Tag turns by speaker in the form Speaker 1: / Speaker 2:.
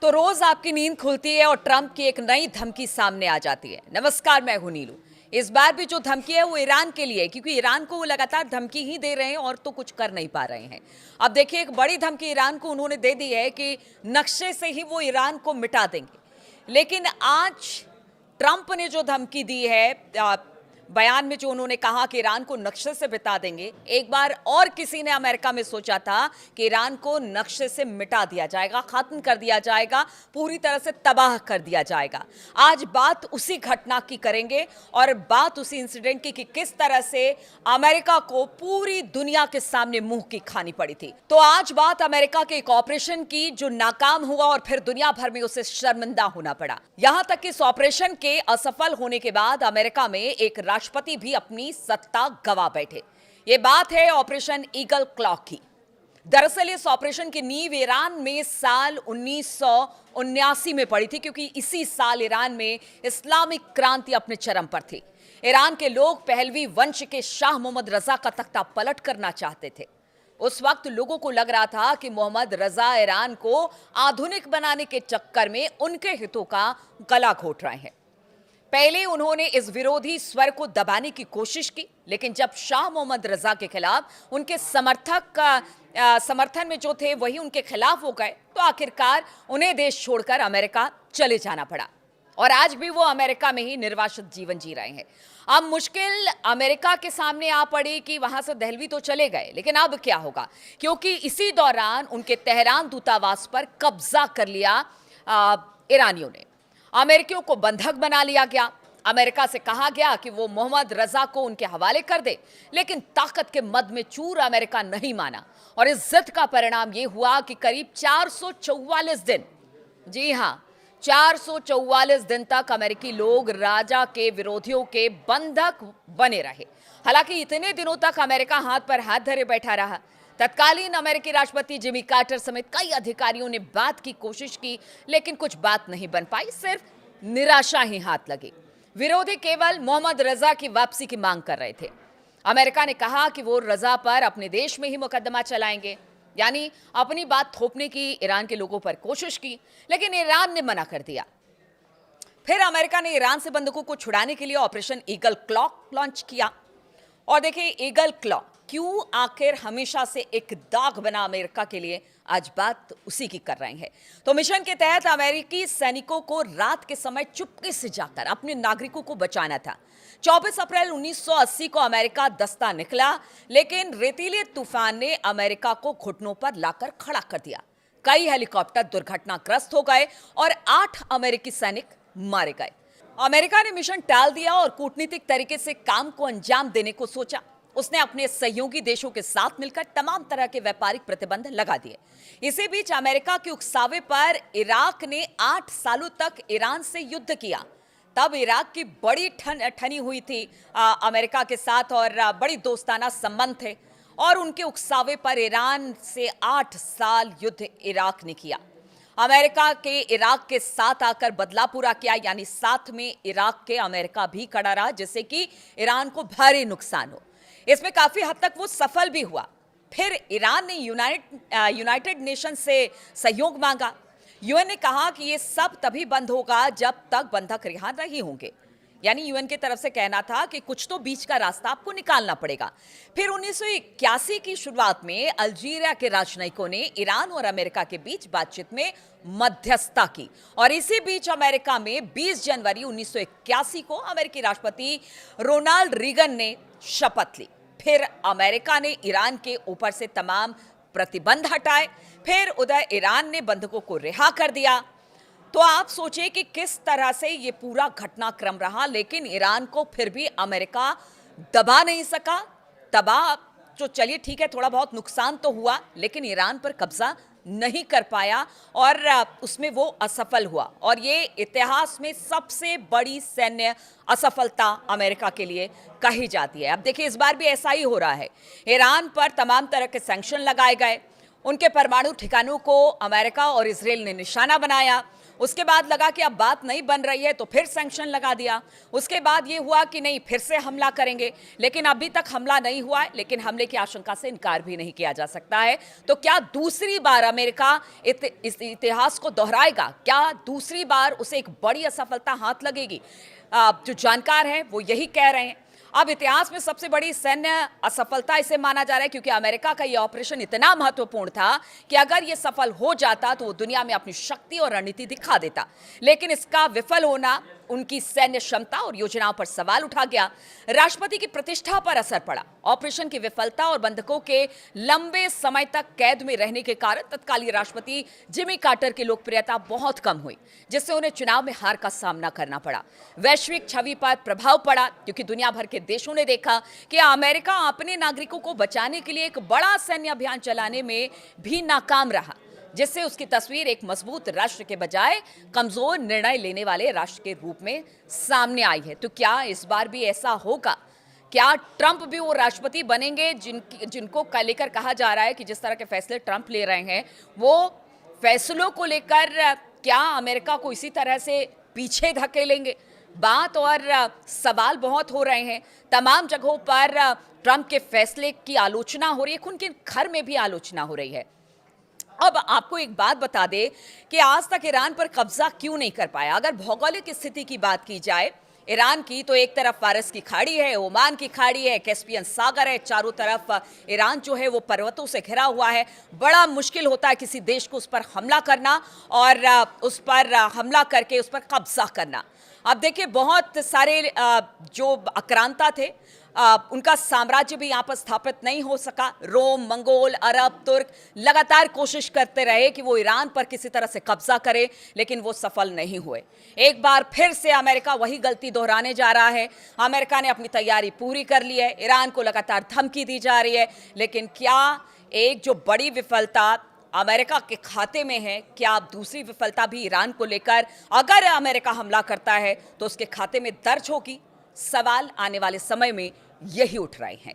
Speaker 1: तो रोज आपकी नींद खुलती है और ट्रंप की एक नई धमकी सामने आ जाती है। नमस्कार, मैं हूं नीलू। इस बार भी जो धमकी है वो ईरान के लिए है, क्योंकि ईरान को वो लगातार धमकी ही दे रहे हैं और तो कुछ कर नहीं पा रहे हैं। अब देखिए, एक बड़ी धमकी ईरान को उन्होंने दे दी है कि नक्शे से ही वो ईरान को मिटा देंगे। लेकिन आज ट्रंप ने जो धमकी दी है, बयान में जो उन्होंने कहा कि ईरान को नक्शे से मिटा देंगे, एक बार और किसी ने अमेरिका में सोचा था कि ईरान को नक्शे से मिटा दिया जाएगा, खत्म कर दिया जाएगा, पूरी तरह से तबाह कर दिया जाएगा। आज बात उसी घटना की करेंगे और बात उसी इंसिडेंट की कि किस तरह से अमेरिका को पूरी दुनिया के सामने मुंह की खानी पड़ी थी। तो आज बात अमेरिका के एक ऑपरेशन की जो नाकाम हुआ और फिर दुनिया भर में उसे शर्मिंदा होना पड़ा। यहां तक कि इस ऑपरेशन के असफल होने के बाद अमेरिका में एक राष्ट्रपति भी अपनी सत्ता गवा बैठे। ये बात है ऑपरेशन ईगल क्लॉ की। दरअसल इस ऑपरेशन की नींव ईरान में साल 1979 में पड़ी थी, क्योंकि इसी साल ईरान में इस्लामिक क्रांति अपने चरम पर थी। ईरान के लोग पहलवी वंश के शाह मोहम्मद रजा का तख्ता पलट करना चाहते थे। उस वक्त लोगों को लग रहा था कि मोहम्मद रजा ईरान को आधुनिक बनाने के चक्कर में उनके हितों का गला घोट रहे हैं। पहले उन्होंने इस विरोधी स्वर को दबाने की कोशिश की, लेकिन जब शाह मोहम्मद रजा के खिलाफ उनके समर्थन में जो थे वही उनके खिलाफ हो गए, तो आखिरकार उन्हें देश छोड़कर अमेरिका चले जाना पड़ा और आज भी वो अमेरिका में ही निर्वासित जीवन जी रहे हैं। अब मुश्किल अमेरिका के सामने आ पड़ी कि वहां से दहलवी तो चले गए, लेकिन अब क्या होगा, क्योंकि इसी दौरान उनके तेहरान दूतावास पर कब्जा कर लिया ईरानियों ने। अमेरिकियों को बंधक बना लिया गया। अमेरिका से कहा गया कि वो मोहम्मद रजा को उनके हवाले कर दे, लेकिन ताकत के मद में चूर अमेरिका नहीं माना और इस जिद का परिणाम ये हुआ कि करीब 444 दिन, जी हां, 444 दिन तक अमेरिकी लोग राजा के विरोधियों के बंधक बने रहे। हालांकि इतने दिनों तक अमेरिका हाथ पर हाथ धरे बैठा रहा। तत्कालीन अमेरिकी राष्ट्रपति जिमी कार्टर समेत कई अधिकारियों ने बात की कोशिश की, लेकिन कुछ बात नहीं बन पाई, सिर्फ निराशा ही हाथ लगी। विरोधी केवल मोहम्मद रजा की वापसी की मांग कर रहे थे। अमेरिका ने कहा कि वो रजा पर अपने देश में ही मुकदमा चलाएंगे, यानी अपनी बात थोपने की ईरान के लोगों पर कोशिश की, लेकिन ईरान ने मना कर दिया। फिर अमेरिका ने ईरान से बंधकों को छुड़ाने के लिए ऑपरेशन ईगल क्लॉ लॉन्च किया। और देखिए, ईगल क्लॉ क्यों आखिर हमेशा से एक दाग बना अमेरिका के लिए, आज बात उसी की कर रहे हैं। तो मिशन के तहत अमेरिकी सैनिकों को रात के समय चुपके से जाकर अपने नागरिकों को बचाना था। 24 अप्रैल 1980 को अमेरिका दस्ता निकला, लेकिन रेतीले तूफान ने अमेरिका को घुटनों पर लाकर खड़ा कर दिया। कई हेलीकॉप्टर दुर्घटनाग्रस्त हो गए और 8 अमेरिकी सैनिक मारे गए। अमेरिका ने मिशन टाल दिया और कूटनीतिक तरीके से काम को अंजाम देने को सोचा। उसने अपने सहयोगी देशों के साथ मिलकर तमाम तरह के व्यापारिक प्रतिबंध लगा दिए। इसी बीच अमेरिका के उकसावे पर इराक ने 8 सालों तक ईरान से युद्ध किया। तब इराक की बड़ी ठनी हुई थी अमेरिका के साथ और बड़ी दोस्ताना संबंध थे, और उनके उकसावे पर ईरान से 8 साल युद्ध इराक ने किया। अमेरिका के इराक के साथ आकर बदला पूरा किया, यानी साथ में इराक के अमेरिका भी खड़ा रहा, जिससे कि ईरान को भारी नुकसान हो। इसमें काफी हद तक वो सफल भी हुआ। फिर ईरान ने यूनाइटेड नेशन से सहयोग मांगा। यूएन ने कहा कि ये सब तभी बंद होगा जब तक बंधक रिहा नहीं होंगे, यानी यूएन की तरफ से कहना था कि कुछ तो बीच का रास्ता आपको निकालना पड़ेगा। फिर 1981 की शुरुआत में अल्जीरिया के राजनयिकों ने ईरान और अमेरिका के बीच बातचीत में मध्यस्थता की, और इसी बीच अमेरिका में 20 जनवरी 1981 को अमेरिकी राष्ट्रपति रोनाल्ड रीगन ने शपथ ली। फिर अमेरिका ने ईरान के ऊपर से तमाम प्रतिबंध हटाए। फिर उधर ईरान ने बंधकों को रिहा कर दिया। तो आप सोचिए कि किस तरह से ये पूरा घटनाक्रम रहा, लेकिन ईरान को फिर भी अमेरिका दबा नहीं सका। दबा जो, चलिए ठीक है, थोड़ा बहुत नुकसान तो हुआ, लेकिन ईरान पर कब्जा नहीं कर पाया और उसमें वो असफल हुआ। और ये इतिहास में सबसे बड़ी सैन्य असफलता अमेरिका के लिए कही जाती है। अब देखिए, इस बार भी ऐसा ही हो रहा है। ईरान पर तमाम तरह के सैंक्शन लगाए गए, उनके परमाणु ठिकानों को अमेरिका और इजराइल ने निशाना बनाया, उसके बाद लगा कि अब बात नहीं बन रही है तो फिर सैंक्शन लगा दिया। उसके बाद ये हुआ कि नहीं, फिर से हमला करेंगे, लेकिन अभी तक हमला नहीं हुआ है, लेकिन हमले की आशंका से इनकार भी नहीं किया जा सकता है। तो क्या दूसरी बार अमेरिका इस इतिहास को दोहराएगा? क्या दूसरी बार उसे एक बड़ी असफलता हाथ लगेगी? जो जानकार हैं वो यही कह रहे हैं। अब इतिहास में सबसे बड़ी सैन्य असफलता इसे माना जा रहा है, क्योंकि अमेरिका का यह ऑपरेशन इतना महत्वपूर्ण था कि अगर यह सफल हो जाता तो वो दुनिया में अपनी शक्ति और रणनीति दिखा देता। लेकिन इसका विफल होना उनकी सैन्य क्षमता और योजनाओं पर सवाल उठा गया। राष्ट्रपति की प्रतिष्ठा पर असर पड़ा। ऑपरेशन की विफलता और बंधकों के लंबे समय तक कैद में रहने के कारण तत्कालीन राष्ट्रपति जिमी कार्टर की लोकप्रियता बहुत कम हुई, जिससे उन्हें चुनाव में हार का सामना करना पड़ा। वैश्विक छवि पर प्रभाव पड़ा, क्योंकि दुनिया भर के देशों ने देखा कि अमेरिका अपने नागरिकों को बचाने के लिए एक बड़ा सैन्य अभियान चलाने में भी नाकाम रहा, जिससे उसकी तस्वीर एक मजबूत राष्ट्र के बजाय कमजोर निर्णय लेने वाले राष्ट्र के रूप में सामने आई है। तो क्या इस बार भी ऐसा होगा? क्या ट्रंप भी वो राष्ट्रपति बनेंगे जिनको लेकर कहा जा रहा है कि जिस तरह के फैसले ट्रंप ले रहे हैं, वो फैसलों को लेकर क्या अमेरिका को इसी तरह से पीछे धकेलेंगे? बात और सवाल बहुत हो रहे हैं। तमाम जगहों पर ट्रंप के फैसले की आलोचना हो रही है, उनके घर में भी आलोचना हो रही है। अब आपको एक बात बता दे कि आज तक ईरान पर कब्जा क्यों नहीं कर पाया। अगर भौगोलिक स्थिति की बात की जाए ईरान की, तो एक तरफ फारस की खाड़ी है, ओमान की खाड़ी है, कैस्पियन सागर है, चारों तरफ ईरान जो है वो पर्वतों से घिरा हुआ है। बड़ा मुश्किल होता है किसी देश को उस पर हमला करना और उस पर हमला करके उस पर कब्जा करना। अब देखिए, बहुत सारे जो आक्रांता थे उनका साम्राज्य भी यहाँ पर स्थापित नहीं हो सका। रोम, मंगोल, अरब, तुर्क लगातार कोशिश करते रहे कि वो ईरान पर किसी तरह से कब्जा करे, लेकिन वो सफल नहीं हुए। एक बार फिर से अमेरिका वही गलती दोहराने जा रहा है। अमेरिका ने अपनी तैयारी पूरी कर ली है, ईरान को लगातार धमकी दी जा रही है, लेकिन क्या एक जो बड़ी विफलता अमेरिका के खाते में है, क्या अब दूसरी विफलता भी ईरान को लेकर अगर अमेरिका हमला करता है तो उसके खाते में दर्ज होगी? सवाल आने वाले समय में यही उठ रहे हैं।